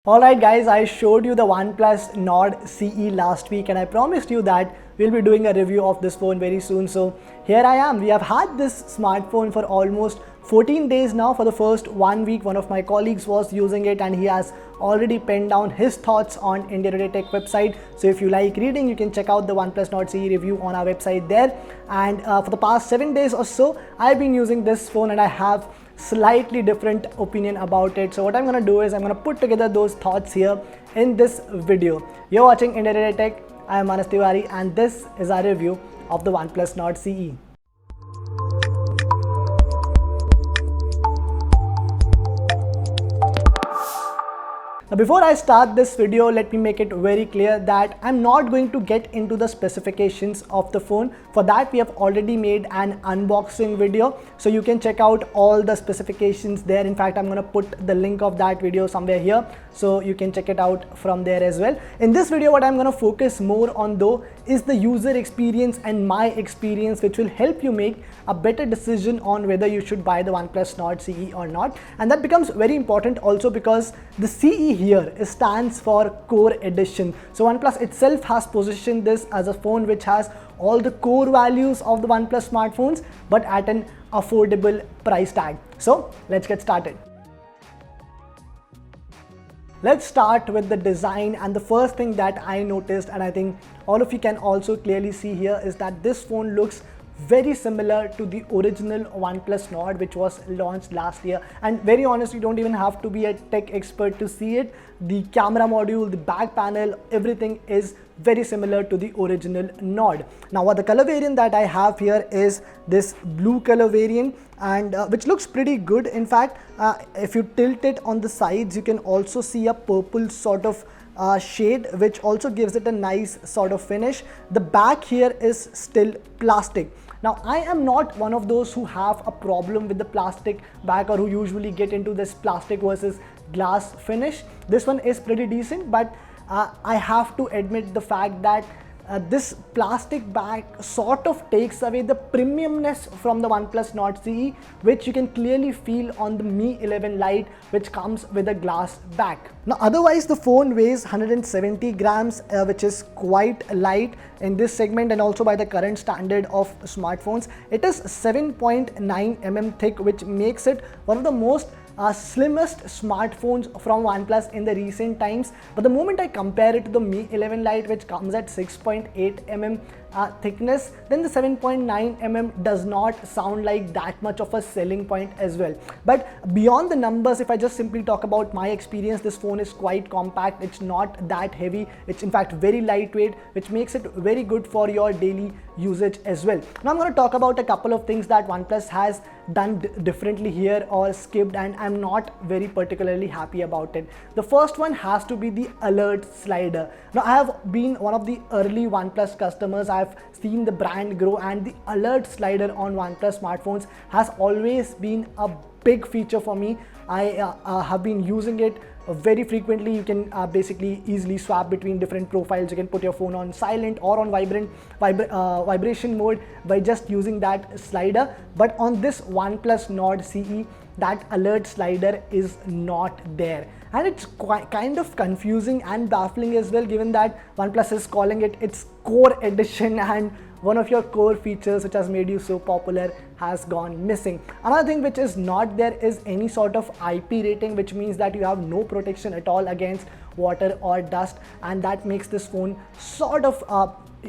Alright guys, I showed you the OnePlus Nord CE last week and I promised you that we'll be doing a review of this phone very soon. So here I am. We have had this smartphone for almost 14 days now. For the first 1 week, one of my colleagues was using it and he has already penned down his thoughts on India Today Tech website. So if you like reading, you can check out the OnePlus Nord CE review on our website there. And for the past 7 days or so, I've been using this phone and I have slightly different opinion about it. So what I'm gonna do is I'm gonna put together those thoughts here in this video. You're watching India Today Tech. I am Manas Tiwari and this is our review of the OnePlus Nord CE. Now before I start this video, let me make it very clear that I'm not going to get into the specifications of the phone. For that, we have already made an unboxing video, so you can check out all the specifications there. In fact, I'm going to put the link of that video somewhere here, so you can check it out from there as well. In this video, what I'm going to focus more on though is the user experience and my experience, which will help you make a better decision on whether you should buy the OnePlus Nord CE or not. And that becomes very important also because the CE here stands for Core Edition. So OnePlus itself has positioned this as a phone which has all the core values of the OnePlus smartphones, but at an affordable price tag. So let's get started. Let's start with the design, and the first thing that I noticed, and I think all of you can also clearly see here, is that this phone looks very similar to the original OnePlus Nord which was launched last year. And very honestly, you don't even have to be a tech expert to see it. The camera module, the back panel, everything is very similar to the original Nord. Now what the color variant that I have here is this blue color variant, and which looks pretty good. In fact, if you tilt it on the sides, you can also see a purple sort of shade, which also gives it a nice sort of finish. The back here is still plastic. Now I am not one of those who have a problem with the plastic back or who usually get into this plastic versus glass finish. This one is pretty decent, but I have to admit the fact that this plastic back sort of takes away the premiumness from the OnePlus Nord CE, which you can clearly feel on the Mi 11 Lite, which comes with a glass back. Now otherwise the phone weighs 170 grams, which is quite light in this segment and also by the current standard of smartphones. It is 7.9 mm thick, which makes it one of the most slimmest smartphones from OnePlus in the recent times. But the moment I compare it to the Mi 11 Lite, which comes at 6.8 mm thickness, then the 7.9 mm does not sound like that much of a selling point as well. But beyond the numbers, if I just simply talk about my experience, this phone is quite compact. It's not that heavy. It's in fact very lightweight, which makes it very good for your daily usage as well. Now I'm going to talk about a couple of things that OnePlus has done differently here or skipped, and I'm not very particularly happy about it. The first one has to be the alert slider. Now I have been one of the early OnePlus customers. I've seen the brand grow, and the alert slider on OnePlus smartphones has always been a big feature for me. I have been using it very frequently. You can basically easily swap between different profiles. You can put your phone on silent or on vibration mode by just using that slider. But on this OnePlus Nord CE, that alert slider is not there, and it's kind of confusing and baffling as well, given that OnePlus is calling it its Core Edition and one of your core features which has made you so popular has gone missing. Another thing which is not there is any sort of IP rating, which means that you have no protection at all against water or dust, and that makes this phone sort of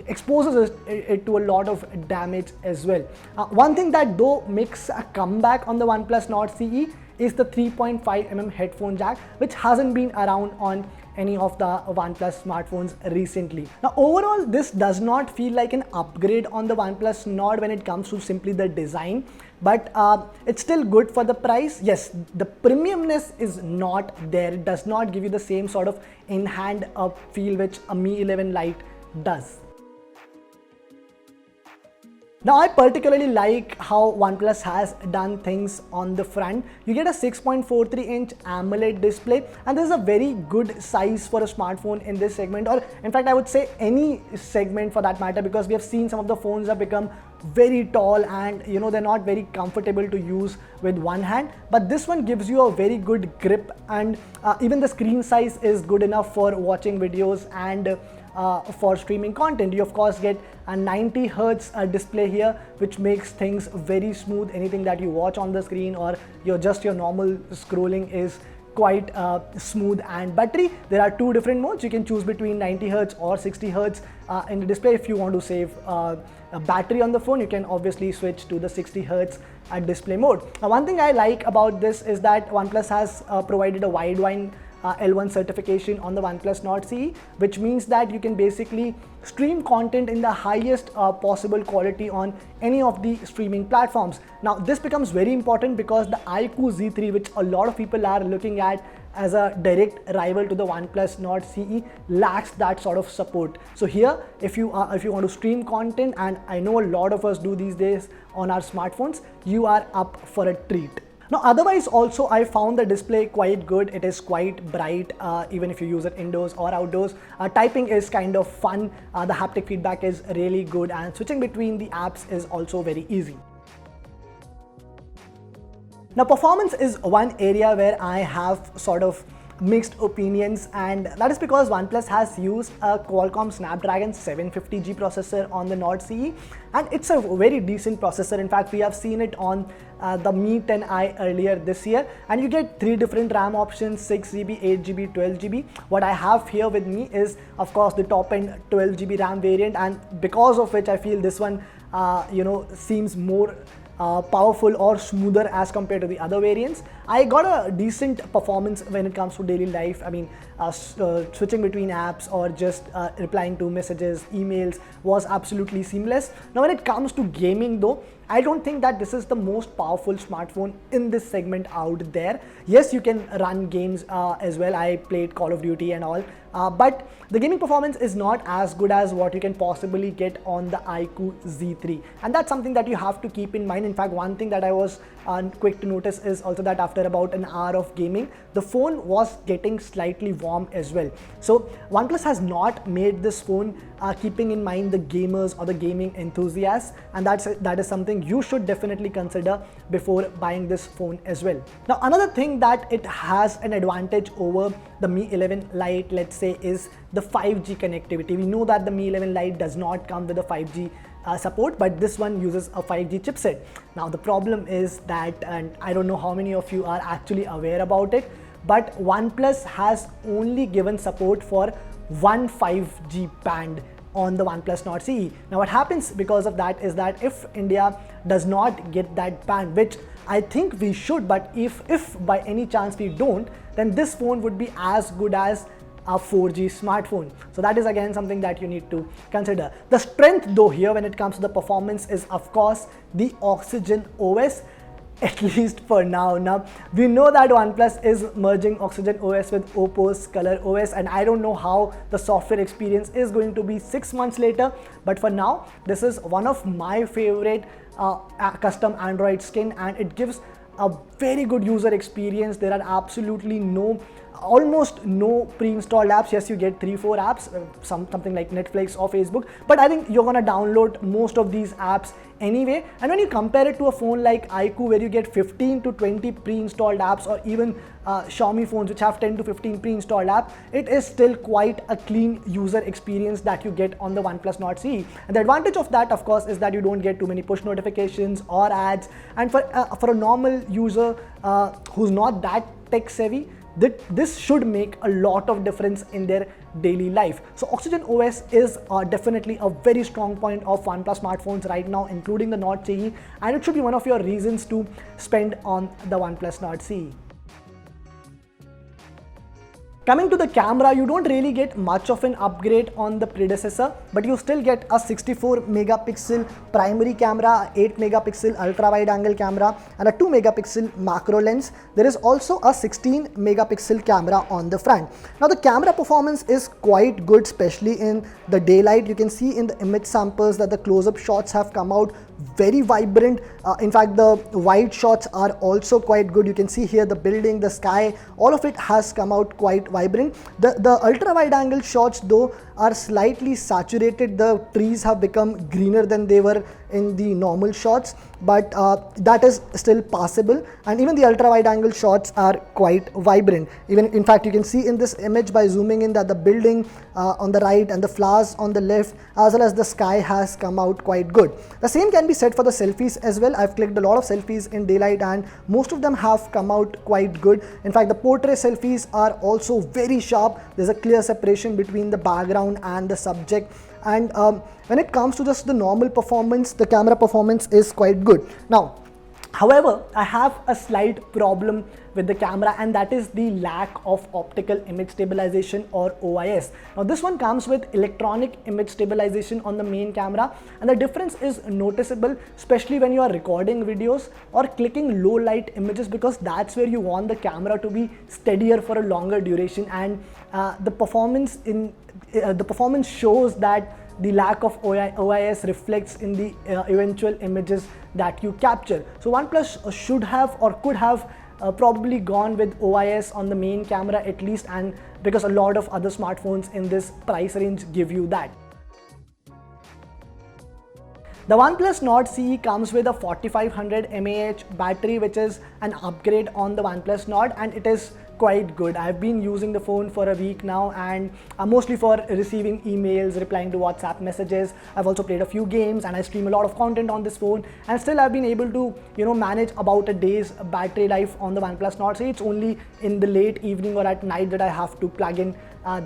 exposes it to a lot of damage as well. One thing that though makes a comeback on the OnePlus Nord CE is the 3.5 mm headphone jack, which hasn't been around on any of the OnePlus smartphones recently. Now overall, this does not feel like an upgrade on the OnePlus Nord when it comes to simply the design, but it's still good for the price. Yes, the premiumness is not there. It does not give you the same sort of in-hand feel which a Mi 11 Lite does. Now I particularly like how OnePlus has done things on the front. You get a 6.43-inch AMOLED display, and this is a very good size for a smartphone in this segment, or in fact I would say any segment for that matter, because we have seen some of the phones have become very tall and they're not very comfortable to use with one hand, but this one gives you a very good grip, and even the screen size is good enough for watching videos and for streaming content. You of course get a 90 Hz display here, which makes things very smooth. Anything that you watch on the screen or your normal scrolling is quite smooth and buttery. There are two different modes. You can choose between 90 Hz or 60 Hz in the display. If you want to save a battery on the phone, you can obviously switch to the 60 Hz display mode. Now, one thing I like about this is that OnePlus has provided a wideband L1 certification on the OnePlus Nord CE, which means that you can basically stream content in the highest possible quality on any of the streaming platforms. Now this becomes very important because the iQOO Z3, which a lot of people are looking at as a direct rival to the OnePlus Nord CE, lacks that sort of support. So here, if you want to stream content, and I know a lot of us do these days on our smartphones, you are up for a treat. Now otherwise also I found the display quite good. It is quite bright even if you use it indoors or outdoors. Typing is kind of fun, the haptic feedback is really good, and switching between the apps is also very easy. Now performance is one area where I have sort of mixed opinions, and that is because OnePlus has used a Qualcomm Snapdragon 750G processor on the Nord CE, and it's a very decent processor. In fact, we have seen it on the Mi 10i earlier this year, and you get three different RAM options: 6GB, 8GB, 12GB. What I have here with me is of course the top end 12GB RAM variant, and because of which I feel this one seems more powerful or smoother as compared to the other variants. I got a decent performance when it comes to daily life. I mean, switching between apps or just replying to messages, emails was absolutely seamless. Now when it comes to gaming though, I don't think that this is the most powerful smartphone in this segment out there. Yes, you can run games as well. I played Call of Duty and all, but the gaming performance is not as good as what you can possibly get on the iQOO Z3, and that's something that you have to keep in mind. In fact, one thing that I was quick to notice is also that after about an hour of gaming, the phone was getting slightly warm as well. So OnePlus has not made this phone keeping in mind the gamers or the gaming enthusiasts, and that is something you should definitely consider before buying this phone as well. Now another thing that it has an advantage over the Mi 11 Lite, let's say, is the 5G connectivity. We know that the Mi 11 Lite does not come with a 5G support, but this one uses a 5G chipset. Now the problem is that, and I don't know how many of you are actually aware about it, but OnePlus has only given support for one 5G band on the OnePlus Nord CE. Now what happens because of that is that if India does not get that band, which I think we should, but if by any chance we don't, then this phone would be as good as a 4G smartphone. So that is again something that you need to consider. The strength though here when it comes to the performance is of course the Oxygen OS, at least for now. Now we know that OnePlus is merging Oxygen OS with Oppo's Color OS, and I don't know how the software experience is going to be 6 months later, but for now this is one of my favorite custom Android skin, and it gives a very good user experience. There are absolutely almost no pre-installed apps. Yes, you get 3-4 apps, something like Netflix or Facebook, but I think you're gonna download most of these apps anyway. And when you compare it to a phone like iQOO, where you get 15 to 20 pre-installed apps, or even Xiaomi phones which have 10 to 15 pre-installed apps, it is still quite a clean user experience that you get on the OnePlus Nord CE. And the advantage of that, of course, is that you don't get too many push notifications or ads. And for a normal user who's not that tech savvy, this should make a lot of difference in their daily life. So Oxygen OS is definitely a very strong point of OnePlus smartphones right now, including the Nord CE, and it should be one of your reasons to spend on the OnePlus Nord CE. Coming to the camera, you don't really get much of an upgrade on the predecessor, but you still get a 64 megapixel primary camera, 8 megapixel ultra wide angle camera, and a 2 megapixel macro lens. There is also a 16 megapixel camera on the front. Now the camera performance is quite good, especially in the daylight. You can see in the image samples that the close-up shots have come out very vibrant. In fact, the wide shots are also quite good. You can see here the building, the sky, all of it has come out quite vibrant. The ultra wide angle shots though are slightly saturated. The trees have become greener than they were in the normal shots, but that is still passable. And even the ultra wide angle shots are quite vibrant. Even in fact, you can see in this image by zooming in that the building on the right and the flowers on the left, as well as the sky, has come out quite good. The same can be said for the selfies as well. I've clicked a lot of selfies in daylight and most of them have come out quite good. In fact, the portrait selfies are also very sharp. There's a clear separation between the background and the subject. And when it comes to just the normal performance, the camera performance is quite good. Now, however, I have a slight problem with the camera, and that is the lack of optical image stabilization, or OIS. Now this one comes with electronic image stabilization on the main camera, and the difference is noticeable, especially when you are recording videos or clicking low light images, because that's where you want the camera to be steadier for a longer duration. And the performance shows that the lack of OIS reflects in the eventual images that you capture. So OnePlus should have or could have probably gone with OIS on the main camera at least, and because a lot of other smartphones in this price range give you that. The OnePlus Nord CE comes with a 4500 mAh battery, which is an upgrade on the OnePlus Nord, and it is quite good. I've been using the phone for a week now, and mostly for receiving emails, replying to WhatsApp messages. I've also played a few games and I stream a lot of content on this phone, and still I've been able to manage about a day's battery life on the OnePlus Nord. So it's only in the late evening or at night that I have to plug in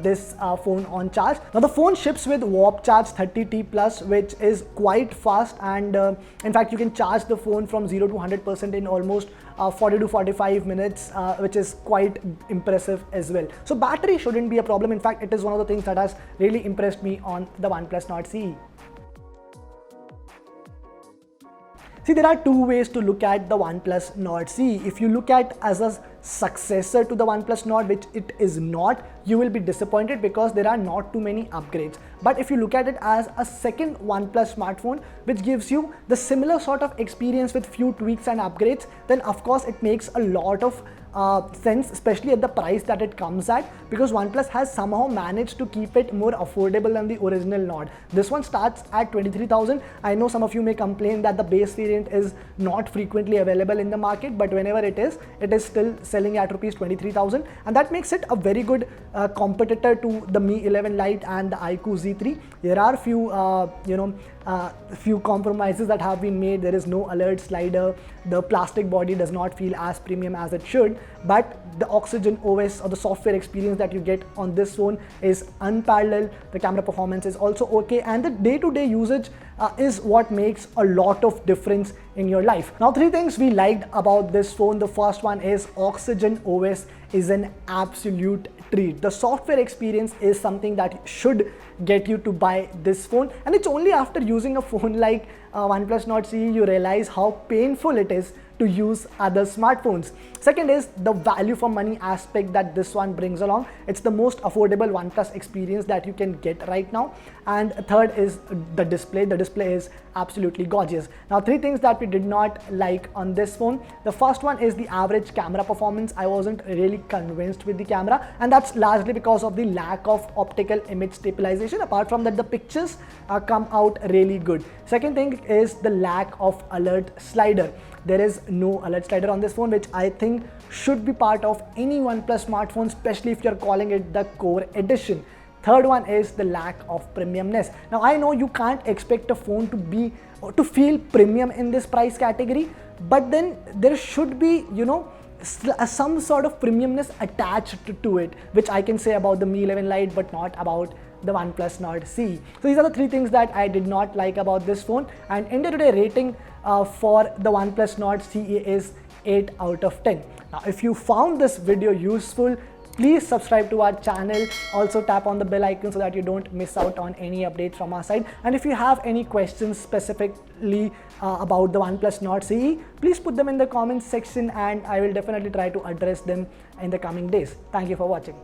this phone on charge. Now the phone ships with Warp Charge 30T Plus, which is quite fast, and in fact you can charge the phone from 0 to 100% in almost 40 to 45 minutes, which is quite impressive as well. So battery shouldn't be a problem. In fact, it is one of the things that has really impressed me on the OnePlus Nord CE. See, there are two ways to look at the OnePlus Nord CE. If you look at as a successor to the OnePlus Nord, which it is not, you will be disappointed because there are not too many upgrades. But if you look at it as a second OnePlus smartphone, which gives you the similar sort of experience with few tweaks and upgrades, then of course it makes a lot of sense, especially at the price that it comes at, because OnePlus has somehow managed to keep it more affordable than the original Nord. This one starts at 23,000. I know some of you may complain that the base variant is not frequently available in the market, but whenever it is still selling at rupees 23,000, and that makes it a very good competitor to the Mi 11 Lite and the iQOO Z3. There are few compromises that have been made. There is no alert slider. The plastic body does not feel as premium as it should, but the Oxygen OS or the software experience that you get on this phone is unparalleled. The camera performance is also okay, and the day-to-day usage is what makes a lot of difference in your life. Now, three things we liked about this phone. The first one is Oxygen OS is an absolute treat. The software experience is something that should get you to buy this phone, and it's only after using a phone like OnePlus Nord CE you realize how painful it is to use other smartphones. Second is the value for money aspect that this one brings along. It's the most affordable OnePlus experience that you can get right now. And third is the display. The display is absolutely gorgeous. Now, three things that we did not like on this phone. The first one is the average camera performance. I wasn't really convinced with the camera, and that's largely because of the lack of optical image stabilization. Apart from that, the pictures come out really good. Second thing is the lack of alert slider. There is no alert slider on this phone, which I think should be part of any OnePlus smartphone, especially if you're calling it the Core Edition. Third one is the lack of premiumness. Now, I know you can't expect a phone to feel premium in this price category, but then there should be, some sort of premiumness attached to it, which I can say about the Mi 11 Lite, but not about the OnePlus Nord CE. So these are the three things that I did not like about this phone, and end-of-the-day rating for the OnePlus Nord CE is 8 out of 10. Now, if you found this video useful, please subscribe to our channel. Also tap on the bell icon so that you don't miss out on any updates from our side. And if you have any questions specifically about the OnePlus Nord CE, please put them in the comments section, and I will definitely try to address them in the coming days. Thank you for watching.